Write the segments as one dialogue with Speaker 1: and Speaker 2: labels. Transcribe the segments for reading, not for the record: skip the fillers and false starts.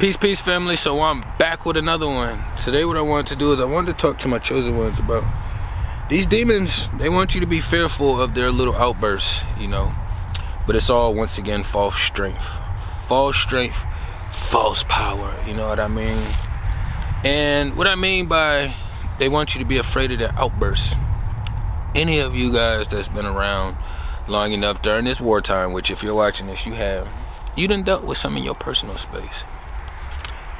Speaker 1: Peace, family. So I'm back with another one. Today what I wanted to do is I wanted to talk to my chosen ones about these demons. They want you to be fearful of their little outbursts, but it's all, once again, false strength, false power, you know what I mean? And what I mean by they want you to be afraid of their outbursts, any of you guys that's been around long enough during this wartime, which if you're watching this, you done dealt with some in your personal space.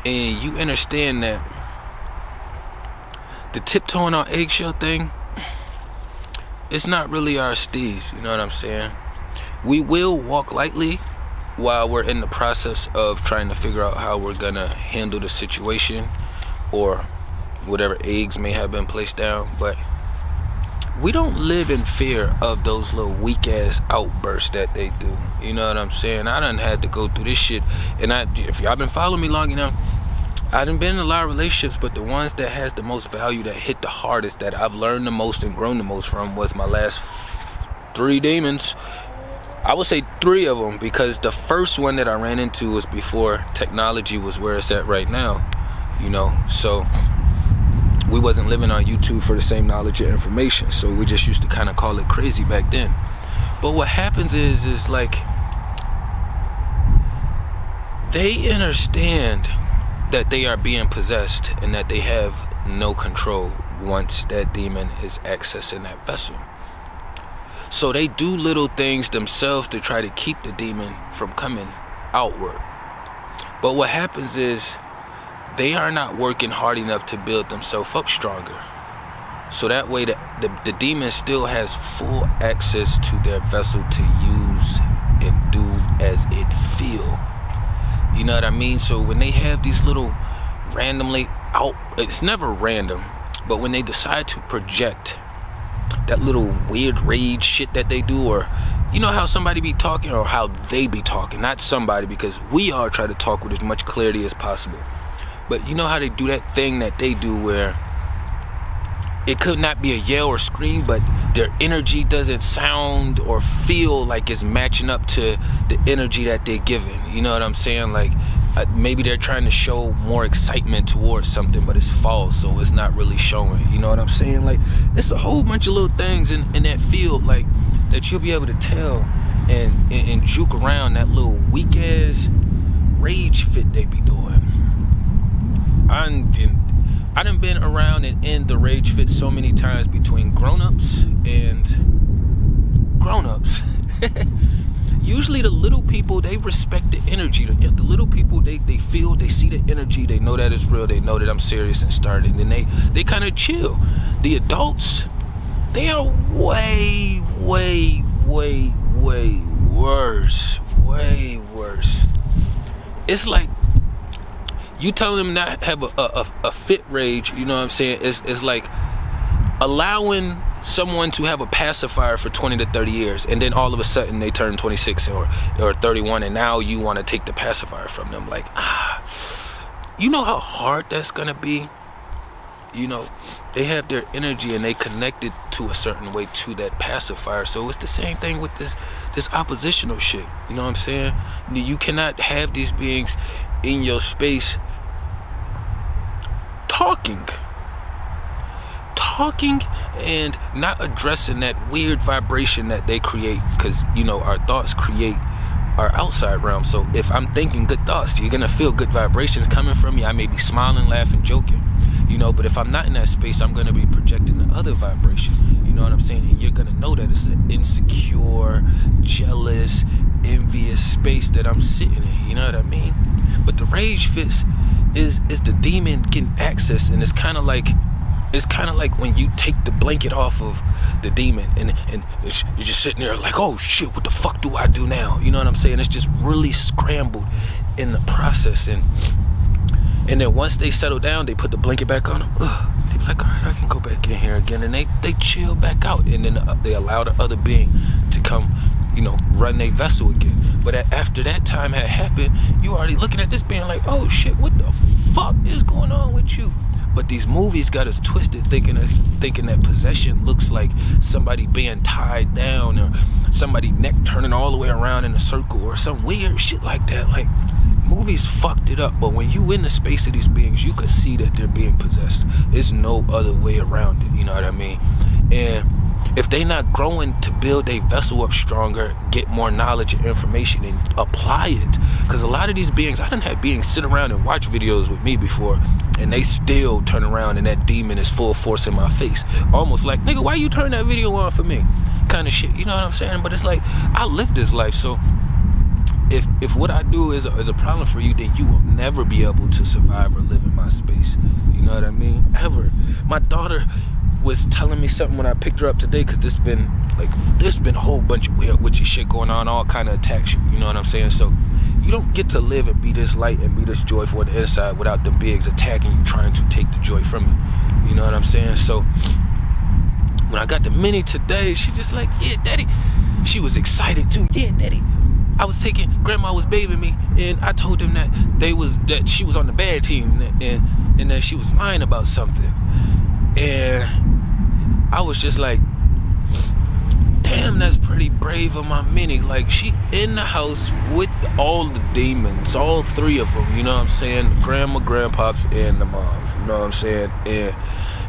Speaker 1: And you understand that the tiptoeing on eggshell thing, it's not really our steez, you know what I'm saying? We will walk lightly while we're in the process of trying to figure out how we're gonna handle the situation or whatever eggs may have been placed down, but we don't live in fear of those little weak ass outbursts that they do. You know what I'm saying? I done had to go through this shit, and if y'all been following me long enough, I done been in a lot of relationships, but the ones that has the most value, that hit the hardest, that I've learned the most and grown the most from, was my last 3 demons. I would say 3 of them, because the first one that I ran into was before technology was where it's at right now, so we wasn't living on YouTube for the same knowledge and information, so we just used to kind of call it crazy back then. But what happens is like, they understand that they are being possessed and that they have no control once that demon is accessing that vessel. So they do little things themselves to try to keep the demon from coming outward. But what happens is they are not working hard enough to build themselves up stronger. So that way the demon still has full access to their vessel to use and do as it feel. You know what I mean? So when they have these little randomly it's never random, but when they decide to project that little weird rage shit that they do, or how somebody be talking, or how they be talking, not somebody, because we all try to talk with as much clarity as possible. But you know how they do that thing that they do where it could not be a yell or scream, but their energy doesn't sound or feel like it's matching up to the energy that they're giving. You know what I'm saying? Like maybe they're trying to show more excitement towards something, but it's false, so it's not really showing. You know what I'm saying? Like, it's a whole bunch of little things in that field, like, that you'll be able to tell and juke around that little weak ass rage fit they be doing. I done been around and in the rage fit so many times between grown-ups and grown-ups. Usually the little people, they respect the energy. The little people, they feel, they see the energy, they know that it's real, they know that I'm serious and started, and then they kind of chill. The adults, they are way worse. Way worse. It's like, you tell them not have a fit rage, you know what I'm saying? It's like allowing someone to have a pacifier for 20 to 30 years, and then all of a sudden they turn 26 or 31, and now you want to take the pacifier from them. Like, you know how hard that's gonna be? They have their energy and they connected to a certain way to that pacifier. So it's the same thing with this oppositional shit. You know what I'm saying? You cannot have these beings in your space talking and not addressing that weird vibration that they create, because our thoughts create our outside realm. So if I'm thinking good thoughts, you're gonna feel good vibrations coming from me. I may be smiling, laughing, joking, but if I'm not in that space, I'm gonna be projecting the other vibration. You know what I'm saying? And you're gonna know that it's an insecure, jealous, envious space that I'm sitting in. You know what I mean? But the rage fits is the demon getting access, and it's kind of like when you take the blanket off of the demon and you're just sitting there like, oh shit, what the fuck do I do now? You know what I'm saying? It's just really scrambled in the process, and then once they settle down, they put the blanket back on them. They be like, all right, I can go back in here again, and they chill back out, and then they allow the other being to come, run their vessel again. But after that time had happened, you already looking at this being like, oh shit, what the fuck is going on with you? But these movies got us twisted, thinking that possession looks like somebody being tied down, or somebody neck turning all the way around in a circle, or some weird shit like that. Like, movies fucked it up, but when you in the space of these beings, you could see that they're being possessed. There's no other way around it, you know what I mean? And if they not growing to build a vessel up stronger, get more knowledge and information and apply it, because a lot of these beings, I done had beings sit around and watch videos with me before, and they still turn around and that demon is full force in my face, almost like, nigga, why you turn that video on for me, kind of shit, you know what I'm saying? But it's like, I live this life, so if what I do is a problem for you, then you will never be able to survive or live in my space, you know what I mean, ever. My daughter was telling me something when I picked her up today, because there's been a whole bunch of weird witchy shit going on, all kind of attacks you, you know what I'm saying? So you don't get to live and be this light and be this joyful on the inside without them beings attacking you, trying to take the joy from you, you know what I'm saying? So when I got the mini today, she just like, yeah, daddy, she was excited too, yeah, daddy, grandma was bathing me, and I told them that she was on the bad team, and that she was lying about something. And I was just like, damn, that's pretty brave of my mini. Like, she in the house with all the demons, all three of them, you know what I'm saying? The grandma, grandpops, and the moms, you know what I'm saying? And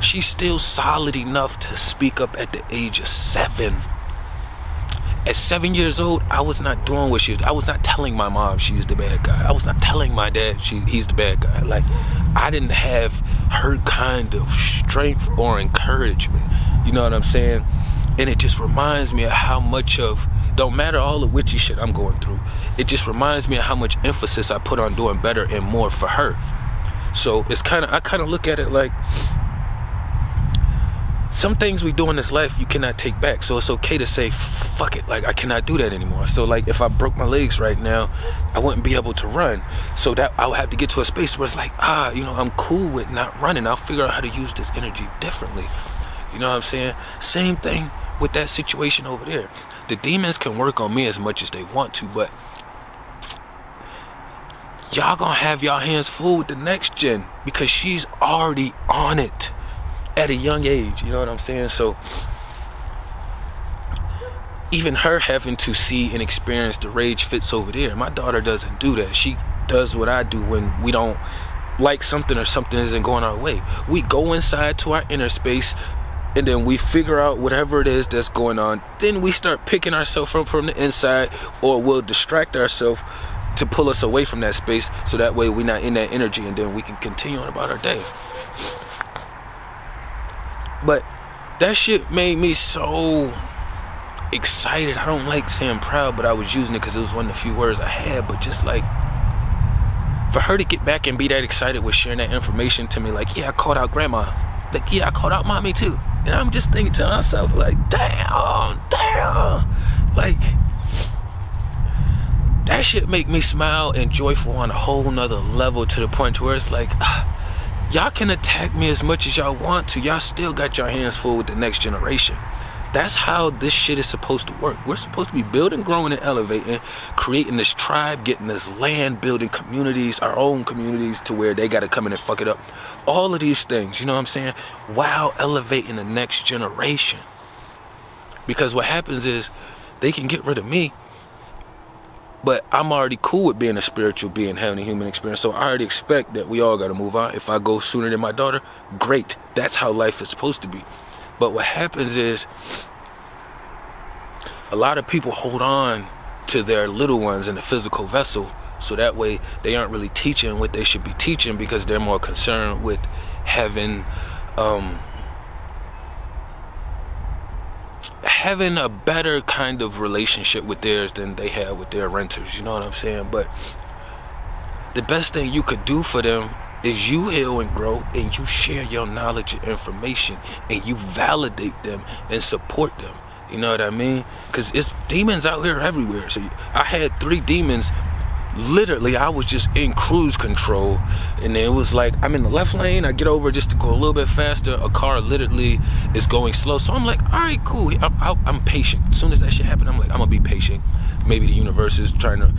Speaker 1: she's still solid enough to speak up at the age of 7. At 7 years old, I was not doing what she was. I was not telling my mom she's the bad guy. I was not telling my dad he's the bad guy. Like, I didn't have her kind of strength or encouragement. You know what I'm saying? And it just reminds me of how much of, don't matter all the witchy shit I'm going through, it just reminds me of how much emphasis I put on doing better and more for her. So it's I kind of look at it like, some things we do in this life you cannot take back, so it's okay to say fuck it, like I cannot do that anymore. So like if I broke my legs right now, I wouldn't be able to run, so that I would have to get to a space where it's like, you know, I'm cool with not running. I'll figure out how to use this energy differently, you know what I'm saying? Same thing with that situation over there. The demons can work on me as much as they want to, but y'all gonna have y'all hands full with the next gen, because she's already on it at a young age, you know what I'm saying? So even her having to see and experience the rage fits over there. My daughter doesn't do that. She does what I do when we don't like something or something isn't going our way. We go inside to our inner space, and then we figure out whatever it is that's going on. Then we start picking ourselves up from the inside, or we'll distract ourselves to pull us away from that space, so that way we're not in that energy, and then we can continue on about our day. But that shit made me so excited. I don't like saying proud, but I was using it because it was one of the few words I had. But just like, for her to get back and be that excited with sharing that information to me, like, yeah, I called out grandma. Like, yeah, I called out mommy too. And I'm just thinking to myself, like, damn. Like, that shit make me smile and joyful on a whole nother level, to the point where it's like, y'all can attack me as much as y'all want to. Y'all still got your hands full with the next generation. That's how this shit is supposed to work. We're supposed to be building, growing, and elevating, creating this tribe, getting this land, building communities, our own communities, to where they got to come in and fuck it up. All of these things, you know what I'm saying? While elevating the next generation. Because what happens is, they can get rid of me, but I'm already cool with being a spiritual being, having a human experience. So I already expect that we all got to move on. If I go sooner than my daughter, great. That's how life is supposed to be. But what happens is, a lot of people hold on to their little ones in the physical vessel, so that way they aren't really teaching what they should be teaching, because they're more concerned with having a better kind of relationship with theirs than they have with their renters, you know what I'm saying? But the best thing you could do for them is you heal and grow, and you share your knowledge and information, and you validate them and support them, you know what I mean? Because it's demons out here everywhere. So I had 3 demons. Literally, I was just in cruise control, and it was like, I'm in the left lane, I get over just to go a little bit faster, a car literally is going slow, so I'm like, all right, cool, I'm patient. As soon as that shit happened, I'm like, I'm gonna be patient. Maybe the universe is trying to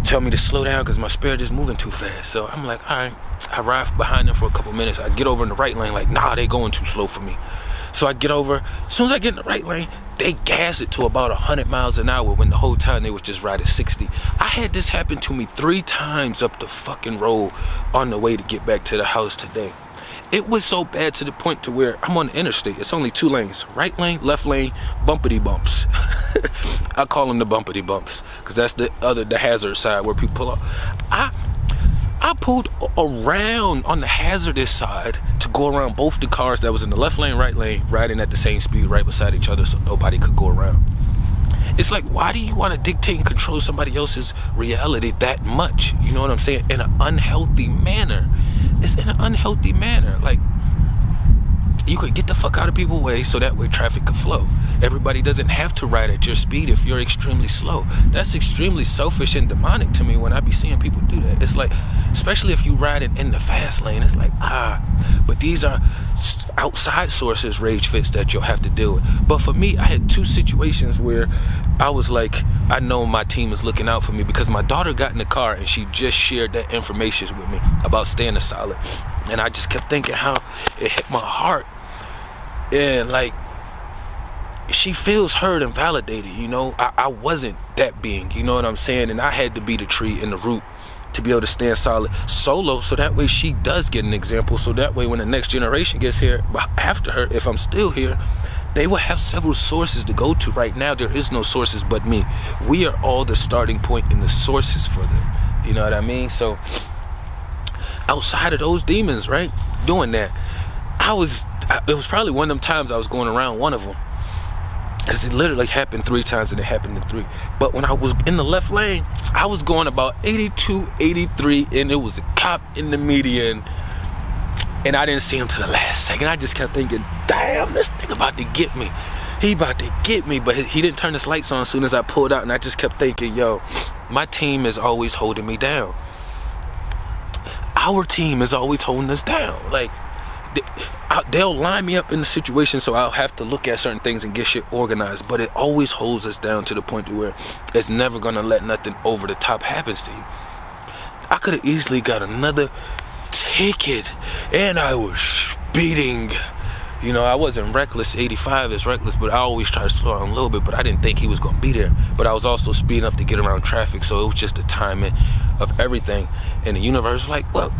Speaker 1: tell me to slow down because my spirit is moving too fast. So I'm like, all right. I ride behind them for a couple minutes. I get over in the right lane, like, nah, they going too slow for me. So I get over. As soon as I get in the right lane, they gas it to about 100 miles an hour when the whole time they was just riding 60. I had this happen to me 3 times up the fucking road on the way to get back to the house today. It was so bad to the point to where I'm on the interstate. It's only 2 lanes, right lane, left lane, bumpity bumps. I call them the bumpity bumps because that's the hazard side where people pull up. I pulled around on the hazardous side to go around both the cars that was in the left lane, right lane, riding at the same speed right beside each other so nobody could go around. It's like, why do you want to dictate and control somebody else's reality that much? You know what I'm saying? In an unhealthy manner. It's in an unhealthy manner. Like, you could get the fuck out of people's way so that way traffic could flow. Everybody doesn't have to ride at your speed if you're extremely slow. That's extremely selfish and demonic to me when I be seeing people do that. It's like, especially if you riding in the fast lane, it's like, but these are outside sources, rage fits that you'll have to deal with. But for me, I had 2 situations where I was like, I know my team is looking out for me because my daughter got in the car and she just shared that information with me about staying solid. And I just kept thinking how it hit my heart. And like, she feels heard and validated, you know. I wasn't that being, you know what I'm saying? And I had to be the tree and the root to be able to stand solid solo, so that way she does get an example, so that way when the next generation gets here after her, if I'm still here, they will have several sources to go to. Right now there is no sources but me. We are all the starting point and the sources for them, you know what I mean? So outside of those demons, right, doing that, it was probably one of them times I was going around one of them, because it literally happened 3 times and it happened in 3. But when I was in the left lane, I was going about 82, 83, and it was a cop in the median, and I didn't see him till the last second. I just kept thinking, damn, this nigga about to get me. He about to get me. But he didn't turn his lights on as soon as I pulled out, and I just kept thinking, yo, my team is always holding me down. Our team is always holding us down. Like, they'll line me up in the situation, so I'll have to look at certain things and get shit organized, but it always holds us down to the point to where it's never gonna let nothing over the top happen to you. I could have easily got another ticket, and I was speeding. You know, I wasn't reckless. 85 is reckless, but I always try to slow down a little bit, but I didn't think he was gonna be there. But I was also speeding up to get around traffic, so it was just the timing of everything. And the universe was like, well,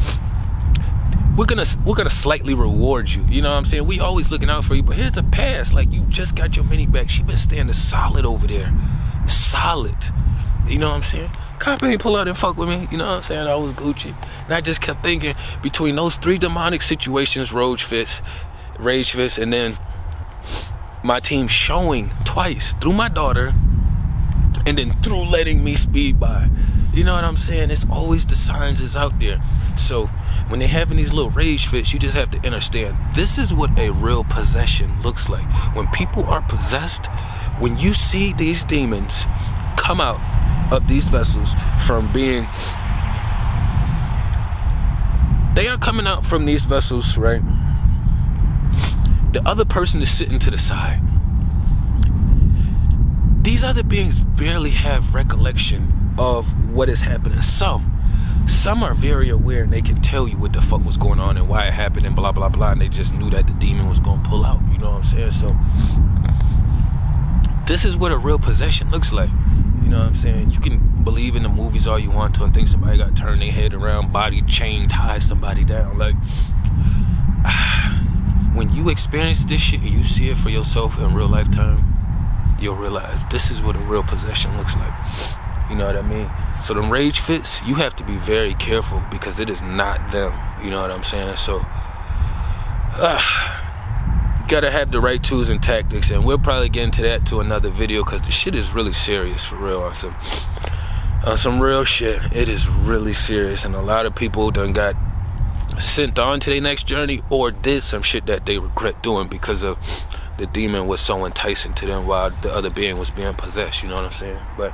Speaker 1: we're gonna slightly reward you. You know what I'm saying? We always looking out for you, but here's a pass. Like, you just got your mini back. She been standing solid over there. Solid. You know what I'm saying? Cop ain't pull out and fuck with me. You know what I'm saying? I was Gucci. And I just kept thinking, between those 3 demonic situations, rage fits, and then my team showing twice through my daughter, and then through letting me speed by. You know what I'm saying? It's always the signs is out there. So when they're having these little rage fits, you just have to understand, this is what a real possession looks like. When people are possessed, when you see these demons come out of these vessels from being, they are coming out from these vessels, right? The other person is sitting to the side. These other beings barely have recollection of what is happening. Some are very aware, and they can tell you what the fuck was going on and why it happened and blah blah blah, and they just knew that the demon was gonna pull out. You know what I'm saying? So this is what a real possession looks like. You know what I'm saying? You can believe in the movies all you want to and think somebody got turned their head around, body chain, tie somebody down. Like, when you experience this shit and you see it for yourself in real lifetime, you'll realize this is what a real possession looks like. You know what I mean? So them rage fits, you have to be very careful, because it is not them. You know what I'm saying? So gotta have the right tools and tactics, and we'll probably get into that to another video, because the shit is really serious, for real. On some real shit, it is really serious, and a lot of people done got sent on to their next journey or did some shit that they regret doing because of the demon was so enticing to them while the other being was being possessed. You know what I'm saying? But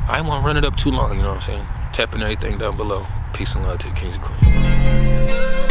Speaker 1: I don't want to run it up too long. You know what I'm saying? Tapping everything down below. Peace and love to the kings and queens.